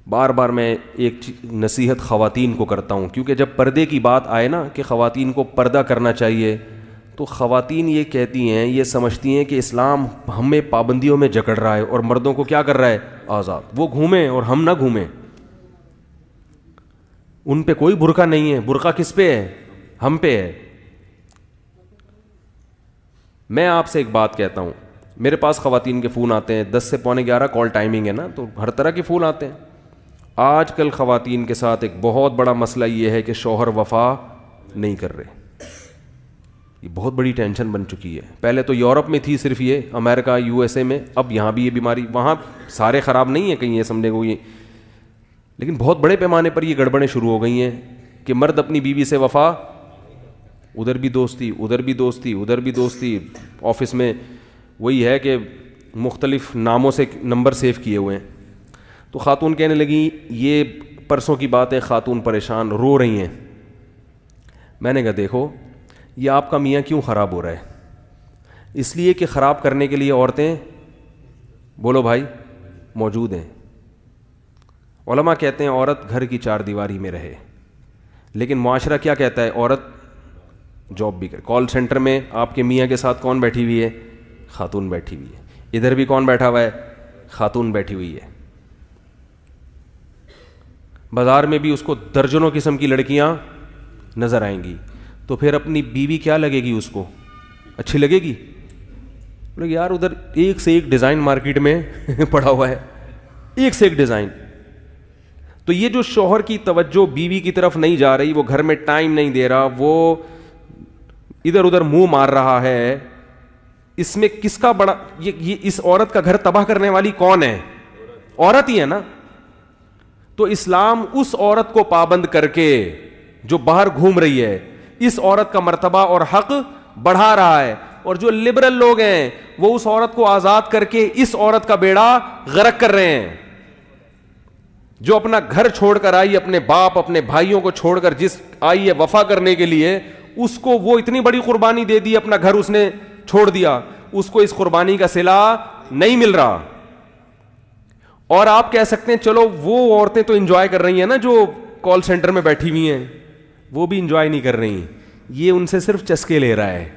بار بار میں ایک نصیحت خواتین کو کرتا ہوں، کیونکہ جب پردے کی بات آئے نا کہ خواتین کو پردہ کرنا چاہیے، تو خواتین یہ کہتی ہیں، یہ سمجھتی ہیں کہ اسلام ہمیں پابندیوں میں جکڑ رہا ہے اور مردوں کو کیا کر رہا ہے؟ آزاد، وہ گھومیں اور ہم نہ گھومیں۔ ان پہ کوئی برقع نہیں ہے، برقع کس پہ ہے؟ ہم پہ ہے۔ میں آپ سے ایک بات کہتا ہوں، میرے پاس خواتین کے فون آتے ہیں، 10 سے پونے 11 کال ٹائمنگ ہے نا، تو ہر طرح کے فون آتے ہیں۔ آج کل خواتین کے ساتھ ایک بہت بڑا مسئلہ یہ ہے کہ شوہر وفا نہیں کر رہے، یہ بہت بڑی ٹینشن بن چکی ہے۔ پہلے تو یورپ میں تھی صرف یہ، امریکہ USA میں، اب یہاں بھی یہ بیماری، وہاں سارے خراب نہیں ہیں کہیں یہ سمجھنے کو یہ، لیکن بہت بڑے پیمانے پر یہ گڑبڑیں شروع ہو گئی ہیں کہ مرد اپنی بیوی سے وفا، ادھر بھی دوستی، ادھر بھی دوستی، ادھر بھی دوستی، آفس میں وہی ہے کہ مختلف ناموں سے نمبر سیو کیے ہوئے ہیں۔ تو خاتون کہنے لگی، یہ پرسوں کی بات ہے، خاتون پریشان رو رہی ہیں۔ میں نے کہا دیکھو، یہ آپ کا میاں کیوں خراب ہو رہا ہے؟ اس لیے کہ خراب کرنے کے لیے عورتیں، بولو بھائی، موجود ہیں۔ علماء کہتے ہیں عورت گھر کی 4 دیواری میں رہے، لیکن معاشرہ کیا کہتا ہے؟ عورت جاب بھی کرے۔ کال سینٹر میں آپ کے میاں کے ساتھ کون بیٹھی ہوئی ہے؟ خاتون بیٹھی ہوئی ہے۔ ادھر بھی کون بیٹھا ہوا ہے؟ خاتون بیٹھی ہوئی ہے۔ بازار میں بھی اس کو درجنوں قسم کی لڑکیاں نظر آئیں گی، تو پھر اپنی بیوی کیا لگے گی؟ اس کو اچھی لگے گی؟ بولے یار ادھر ایک سے ایک ڈیزائن مارکیٹ میں پڑا ہوا ہے، ایک سے ایک ڈیزائن۔ تو یہ جو شوہر کی توجہ بیوی کی طرف نہیں جا رہی، وہ گھر میں ٹائم نہیں دے رہا، وہ ادھر ادھر منہ مار رہا ہے، اس میں کس کا بڑا، یہ اس عورت کا گھر تباہ کرنے والی کون ہے؟ عورت ہی ہے نا۔ تو اسلام اس عورت کو پابند کر کے جو باہر گھوم رہی ہے، اس عورت کا مرتبہ اور حق بڑھا رہا ہے، اور جو لبرل لوگ ہیں وہ اس عورت کو آزاد کر کے اس عورت کا بیڑا غرق کر رہے ہیں۔ جو اپنا گھر چھوڑ کر آئی، اپنے باپ اپنے بھائیوں کو چھوڑ کر جس آئی ہے وفا کرنے کے لیے، اس کو وہ اتنی بڑی قربانی دے دی، اپنا گھر اس نے چھوڑ دیا، اس کو اس قربانی کا صلہ نہیں مل رہا۔ اور آپ کہہ سکتے ہیں چلو وہ عورتیں تو انجوائے کر رہی ہیں نا، جو کال سینٹر میں بیٹھی ہوئی ہیں، وہ بھی انجوائے نہیں کر رہی، یہ ان سے صرف چسکے لے رہا ہے۔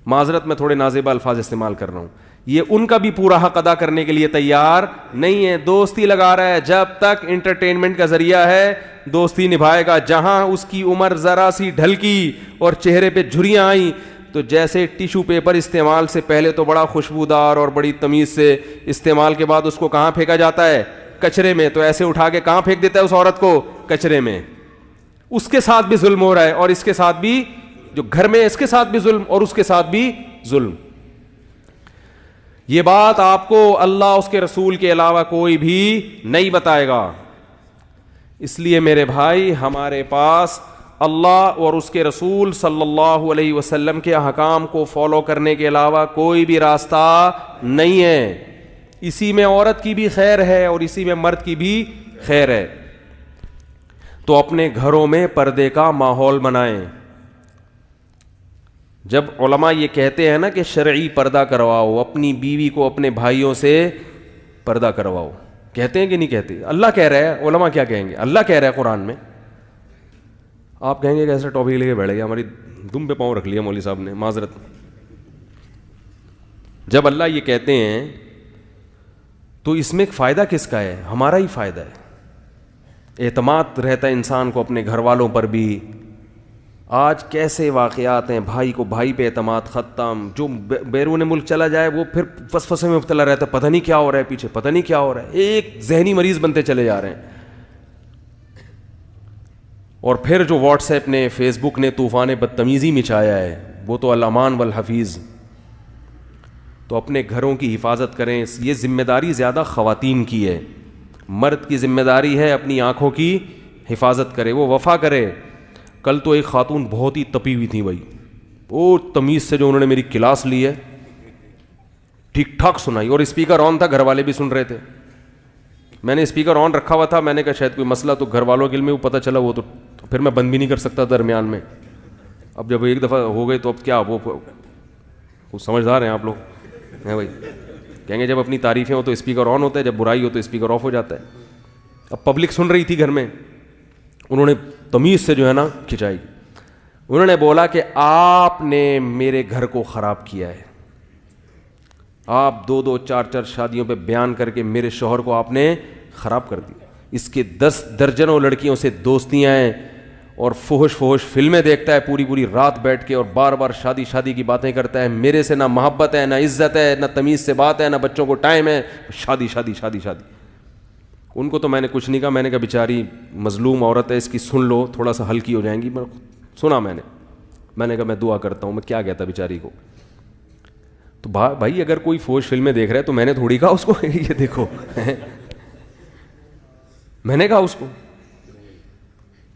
معذرت میں تھوڑے نازیبا الفاظ استعمال کر رہا ہوں، یہ ان کا بھی پورا حق ادا کرنے کے لیے تیار نہیں ہے، دوستی لگا رہا ہے۔ جب تک انٹرٹینمنٹ کا ذریعہ ہے دوستی نبھائے گا۔ جہاں اس کی عمر ذرا سی ڈھلکی اور چہرے پہ جھریاں آئیں، تو جیسے ٹیشو پیپر استعمال سے پہلے تو بڑا خوشبودار اور بڑی تمیز سے، استعمال کے بعد اس کو کہاں پھینکا جاتا ہے؟ کچرے میں۔ تو ایسے اٹھا کے کہاں پھینک دیتا ہے اس عورت کو؟ کچرے میں۔ اس کے ساتھ بھی ظلم ہو رہا ہے، اور اس کے ساتھ بھی، جو گھر میں اس کے ساتھ بھی ظلم اور اس کے ساتھ بھی ظلم۔ یہ بات آپ کو اللہ اس کے رسول کے علاوہ کوئی بھی نہیں بتائے گا۔ اس لیے میرے بھائی، ہمارے پاس اللہ اور اس کے رسول صلی اللہ علیہ وسلم کے احکام کو فالو کرنے کے علاوہ کوئی بھی راستہ نہیں ہے۔ اسی میں عورت کی بھی خیر ہے اور اسی میں مرد کی بھی خیر ہے۔ تو اپنے گھروں میں پردے کا ماحول بنائیں۔ جب علماء یہ کہتے ہیں نا کہ شرعی پردہ کرواؤ، اپنی بیوی کو اپنے بھائیوں سے پردہ کرواؤ، کہتے ہیں کہ نہیں کہتے؟ اللہ کہہ رہا ہے، علماء کیا کہیں گے؟ اللہ کہہ رہا ہے قرآن میں۔ آپ کہیں گے کہ ایسا ٹاپک لے کے بیٹھ گیا، ہماری دم پہ پاؤں رکھ لیا مولوی صاحب نے، معذرت۔ جب اللہ یہ کہتے ہیں تو اس میں فائدہ کس کا ہے؟ ہمارا ہی فائدہ ہے۔ اعتماد رہتا ہے انسان کو اپنے گھر والوں پر بھی۔ آج کیسے واقعات ہیں، بھائی کو بھائی پہ اعتماد ختم، جو بیرون ملک چلا جائے وہ پھر وسوسے میں مبتلا رہتا ہے، پتہ نہیں کیا ہو رہا ہے پیچھے، پتہ نہیں کیا ہو رہا ہے، ایک ذہنی مریض بنتے چلے جا رہے ہیں۔ اور پھر جو واٹس ایپ نے، فیس بک نے طوفان بدتمیزی مچایا ہے، وہ تو الامان والحفیظ۔ تو اپنے گھروں کی حفاظت کریں۔ یہ ذمہ داری زیادہ خواتین کی ہے، مرد کی ذمہ داری ہے اپنی آنکھوں کی حفاظت کرے، وہ وفا کرے۔ کل تو ایک خاتون بہت ہی تپی ہوئی تھی بھائی، وہ تمیز سے جو انہوں نے میری کلاس لی ہے ٹھیک ٹھاک سنائی، اور اسپیکر آن تھا، گھر والے بھی سن رہے تھے۔ میں نے اسپیکر آن رکھا ہوا تھا، میں نے کہا شاید کوئی مسئلہ، تو گھر والوں کے علم میں وہ پتہ چلا، وہ تو پھر میں بند بھی نہیں کر سکتا درمیان میں۔ اب جب ایک دفعہ ہو گئے تو اب کیا، وہ سمجھدار ہیں آپ لوگ ہیں بھائی، کہیں گے جب اپنی تعریفیں ہو تو اسپیکر آن ہوتا ہے، جب برائی ہو تو اسپیکر آف ہو جاتا ہے۔ اب پبلک سن رہی تھی گھر میں, انہوں نے تمیز سے جو ہے نا کھنچائی. انہوں نے بولا کہ آپ نے میرے گھر کو خراب کیا ہے, آپ 2 4 شادیوں پہ بیان کر کے میرے شوہر کو آپ نے خراب کر دیا. اس کے 10 درجنوں لڑکیوں سے دوستیاں ہیں اور فحش فلمیں دیکھتا ہے پوری رات بیٹھ کے, اور بار بار شادی کی باتیں کرتا ہے. میرے سے نہ محبت ہے, نہ عزت ہے, نہ تمیز سے بات ہے, نہ بچوں کو ٹائم ہے, شادی. ان کو تو میں نے کچھ نہیں کہا, میں نے کہا بیچاری مظلوم عورت ہے, اس کی سن لو, تھوڑا سا ہلکی ہو جائیں گی. سنا میں نے کہا میں دعا کرتا ہوں. میں کیا کہتا بیچاری کو. تو بھائی اگر کوئی فوج فلمیں دیکھ رہا ہے تو میں نے تھوڑی کہا اس کو یہ دیکھو, میں نے کہا اس کو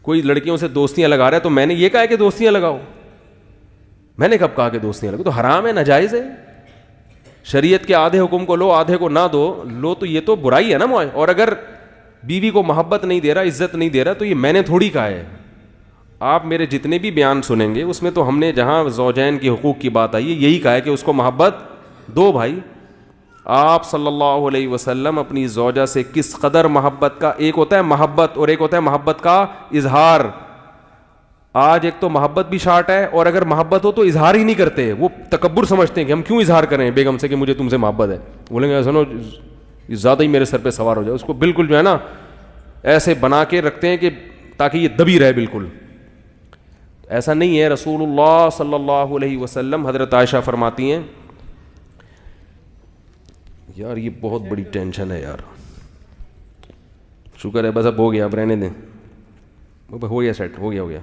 کوئی لڑکیوں سے دوستیاں لگا رہا ہے تو میں نے یہ کہا کہ دوستیاں لگاؤ. میں نے کب کہا کہ دوستیاں لگاؤ؟ تو حرام ہے, ناجائز ہے. شریعت کے آدھے حکم کو لو, آدھے کو نہ لو تو یہ تو برائی ہے نا. اور اگر بیوی کو محبت نہیں دے رہا, عزت نہیں دے رہا, تو یہ میں نے تھوڑی کہا ہے. آپ میرے جتنے بھی بیان سنیں گے اس میں تو ہم نے جہاں زوجین کی حقوق کی بات آئی ہے یہی کہا ہے کہ اس کو محبت دو. بھائی آپ صلی اللہ علیہ وسلم اپنی زوجہ سے کس قدر محبت کا, ایک ہوتا ہے محبت اور ایک ہوتا ہے محبت کا اظہار. آج ایک تو محبت بھی شارٹ ہے, اور اگر محبت ہو تو اظہار ہی نہیں کرتے. وہ تکبر سمجھتے ہیں کہ ہم کیوں اظہار کریں بیگم سے کہ مجھے تم سے محبت ہے. بولیں گے سنو زیادہ ہی میرے سر پہ سوار ہو جائے. اس کو بالکل جو ہے نا ایسے بنا کے رکھتے ہیں کہ تاکہ یہ دبی رہے بالکل. ایسا نہیں ہے. رسول اللہ صلی اللہ علیہ وسلم, حضرت عائشہ فرماتی ہیں, یار یہ بہت بڑی ٹینشن ہے یار, شکر ہے بس اب ہو گیا, اب رہنے دیں, ہو گیا سیٹ, ہو گیا.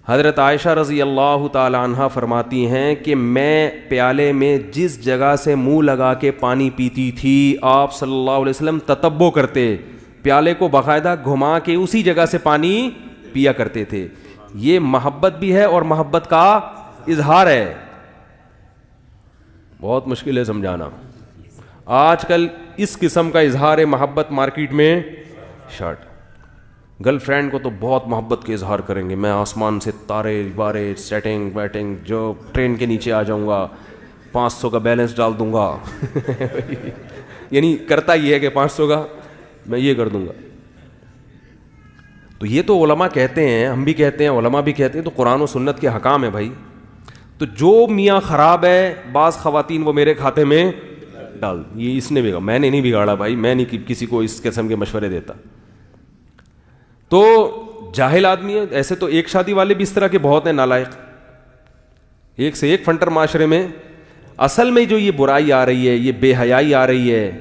حضرت عائشہ رضی اللہ تعالی عنہا فرماتی ہیں کہ میں پیالے میں جس جگہ سے منہ لگا کے پانی پیتی تھی آپ صلی اللہ علیہ وسلم تتبع کرتے, پیالے کو باقاعدہ گھما کے اسی جگہ سے پانی پیا کرتے تھے. یہ محبت بھی ہے اور محبت کا اظہار ہے. بہت مشکل ہے سمجھانا. آج کل اس قسم کا اظہار محبت مارکیٹ میں شارٹ. گرل فرینڈ کو تو بہت محبت کے اظہار کریں گے, میں آسمان سے تارے بارے سیٹنگ ویٹنگ, جو ٹرین کے نیچے آ جاؤں گا, 500 کا بیلنس ڈال دوں گا. یعنی کرتا یہ ہے کہ 500 کا میں یہ کر دوں گا. تو یہ تو علماء کہتے ہیں, ہم بھی کہتے ہیں, علماء بھی کہتے ہیں, تو قرآن و سنت کے حکام ہے بھائی. تو جو میاں خراب ہے, بعض خواتین وہ میرے کھاتے میں ڈال, یہ اس نے بگاڑا, میں نے نہیں بگاڑا بھائی, میں نہیں کسی کو اس قسم کے مشورے دیتا. تو جاہل آدمی ہے. ایسے تو ایک شادی والے بھی اس طرح کے بہت ہیں نالائق, ایک سے ایک فنٹر معاشرے میں. اصل میں جو یہ برائی آ رہی ہے, یہ بے حیائی آ رہی ہے,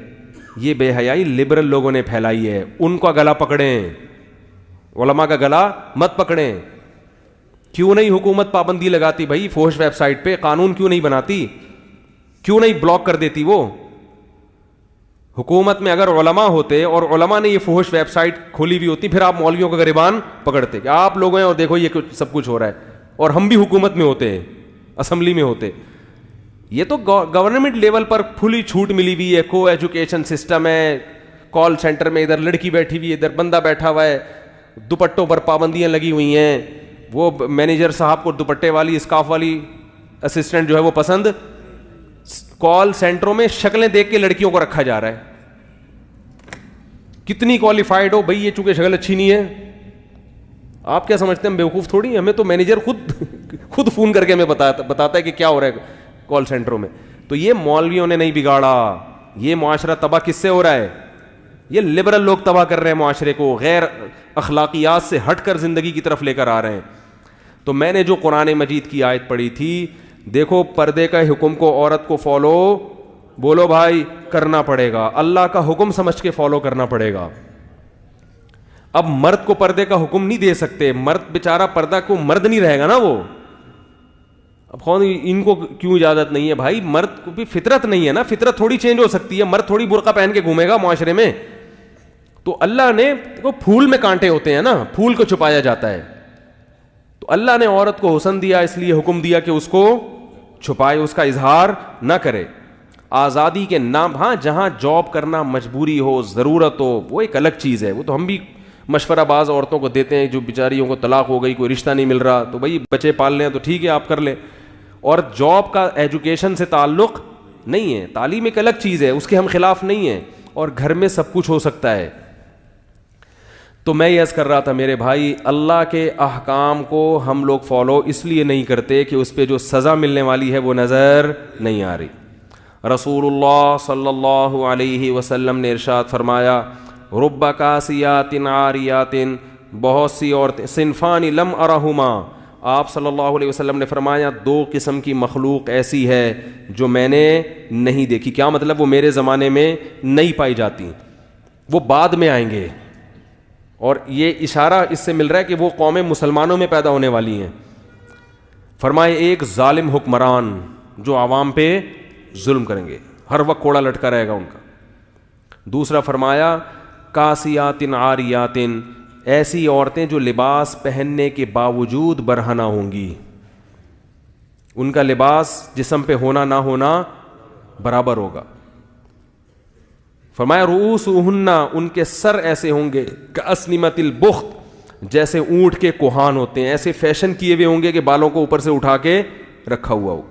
یہ بے حیائی لبرل لوگوں نے پھیلائی ہے. ان کا گلا پکڑیں, علماء کا گلا مت پکڑیں. کیوں نہیں حکومت پابندی لگاتی بھائی فحش ویب سائٹ پہ؟ قانون کیوں نہیں بناتی؟ کیوں نہیں بلاک کر دیتی وہ حکومت میں؟ اگر علماء ہوتے اور علماء نے یہ فحش ویب سائٹ کھولی ہوئی ہوتی, پھر آپ مولویوں کا گریبان پکڑتے کہ آپ لوگ ہیں اور دیکھو یہ سب کچھ ہو رہا ہے, اور ہم بھی حکومت میں ہوتے ہیں, اسمبلی میں ہوتے. یہ تو گورنمنٹ لیول پر کھلی چھوٹ ملی ہوئی ہے, کو ایجوکیشن سسٹم ہے, کال سینٹر میں ادھر لڑکی بیٹھی ہوئی ہے, ادھر بندہ بیٹھا ہوا ہے, دوپٹوں پر پابندیاں لگی ہوئی ہیں. وہ مینیجر صاحب کو دوپٹے والی اسکارف والی اسسٹنٹ جو ہے وہ پسند. کال سینٹروں میں شکلیں دیکھ کے لڑکیوں کو رکھا جا رہا ہے. کتنی کوالیفائڈ ہو بھائی, یہ چونکہ شکل اچھی نہیں ہے. آپ کیا سمجھتے ہیں ہم بیوقوف تھوڑی ہیں؟ ہمیں تو مینیجر خود فون کر کے ہمیں بتاتا ہے کہ کیا ہو رہا ہے کال سینٹروں میں. تو یہ مولویوں نے نہیں بگاڑا, یہ معاشرہ تباہ کس سے ہو رہا ہے؟ یہ لبرل لوگ تباہ کر رہے ہیں معاشرے کو, غیر اخلاقیات سے ہٹ کر زندگی کی طرف لے کر آ رہے ہیں. تو میں نے جو قرآن مجید کی آیت پڑھی تھی, دیکھو پردے کا حکم کو عورت کو فالو, بولو بھائی, کرنا پڑے گا. اللہ کا حکم سمجھ کے فالو کرنا پڑے گا. اب مرد کو پردے کا حکم نہیں دے سکتے, مرد بیچارہ پردہ کو مرد نہیں رہے گا نا وہ. اب کون ان کو کیوں اجازت نہیں ہے بھائی؟ مرد کو بھی فطرت نہیں ہے نا, فطرت تھوڑی چینج ہو سکتی ہے. مرد تھوڑی برقع پہن کے گھومے گا معاشرے میں. تو اللہ نے, وہ پھول میں کانٹے ہوتے ہیں نا, پھول کو چھپایا جاتا ہے. تو اللہ نے عورت کو حسن دیا, اس لیے حکم دیا کہ اس کو چھپائے, اس کا اظہار نہ کرے. آزادی کے نام, ہاں جہاں جاب کرنا مجبوری ہو, ضرورت ہو, وہ ایک الگ چیز ہے. وہ تو ہم بھی مشورہ بعض عورتوں کو دیتے ہیں جو بیچاریوں کو طلاق ہو گئی, کوئی رشتہ نہیں مل رہا, تو بھائی بچے پال لیں تو ٹھیک ہے آپ کر لیں. اور جاب کا ایجوکیشن سے تعلق نہیں ہے, تعلیم ایک الگ چیز ہے, اس کے ہم خلاف نہیں ہیں. اور گھر میں سب کچھ ہو سکتا ہے, تو میں یہ عرض کر رہا تھا میرے بھائی، اللہ کے احکام کو ہم لوگ فالو اس لیے نہیں کرتے کہ اس پہ جو سزا ملنے والی ہے وہ نظر نہیں آ رہی. رسول اللہ صلی اللہ علیہ وسلم نے ارشاد فرمایا، رب کاسیات عاریات، بہت سی عورتیں، صنفان لم ارہما، آپ صلی اللہ علیہ وسلم نے فرمایا 2 قسم کی مخلوق ایسی ہے جو میں نے نہیں دیکھی. کیا مطلب؟ وہ میرے زمانے میں نہیں پائی جاتی، وہ بعد میں آئیں گے. اور یہ اشارہ اس سے مل رہا ہے کہ وہ قومیں مسلمانوں میں پیدا ہونے والی ہیں. فرمائے ایک ظالم حکمران جو عوام پہ ظلم کریں گے، ہر وقت کوڑا لٹکا رہے گا ان کا. دوسرا فرمایا کاسیات عاریات، ایسی عورتیں جو لباس پہننے کے باوجود برہنہ ہوں گی، ان کا لباس جسم پہ ہونا نہ ہونا برابر ہوگا. فرمایا رؤوسہن، ان کے سر ایسے ہوں گے کاسنمۃ البخت، جیسے اونٹ کے کوہان ہوتے ہیں، ایسے فیشن کیے ہوئے ہوں گے کہ بالوں کو اوپر سے اٹھا کے رکھا ہوا ہو.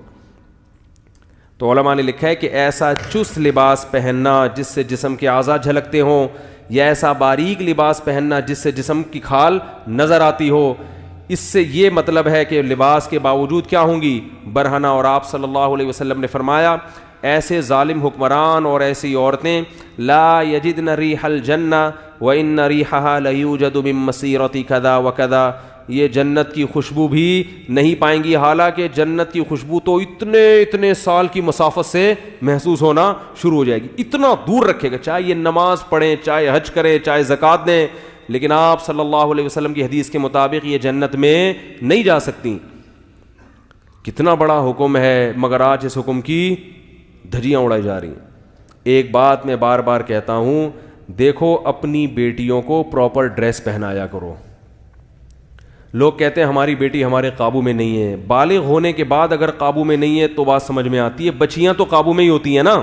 تو علماء نے لکھا ہے کہ ایسا چست لباس پہننا جس سے جسم کے اعضاء جھلکتے ہوں، یا ایسا باریک لباس پہننا جس سے جسم کی کھال نظر آتی ہو، اس سے یہ مطلب ہے کہ لباس کے باوجود کیا ہوں گی؟ برہنہ. اور آپ صلی اللہ علیہ وسلم نے فرمایا ایسے ظالم حکمران اور ایسی عورتیں لا یجدن ریح الجنہ وان ریحها لیوجد من مسیرۃ کذا وکذا، یہ جنت کی خوشبو بھی نہیں پائیں گی، حالانکہ جنت کی خوشبو تو اتنے سال کی مسافت سے محسوس ہونا شروع ہو جائے گی. اتنا دور رکھے گا، چاہے یہ نماز پڑھیں، چاہے حج کریں، چاہے زکوٰۃ دیں، لیکن آپ صلی اللہ علیہ وسلم کی حدیث کے مطابق یہ جنت میں نہیں جا سکتی. کتنا بڑا حکم ہے، مگر آج اس حکم کی دھجیاں اڑائی جا رہی ہیں. ایک بات میں بار بار کہتا ہوں، دیکھو اپنی بیٹیوں کو پراپر ڈریس پہنایا کرو. لوگ کہتے ہیں ہماری بیٹی ہمارے قابو میں نہیں ہے. بالغ ہونے کے بعد اگر قابو میں نہیں ہے تو بات سمجھ میں آتی ہے، بچیاں تو قابو میں ہی ہوتی ہیں نا.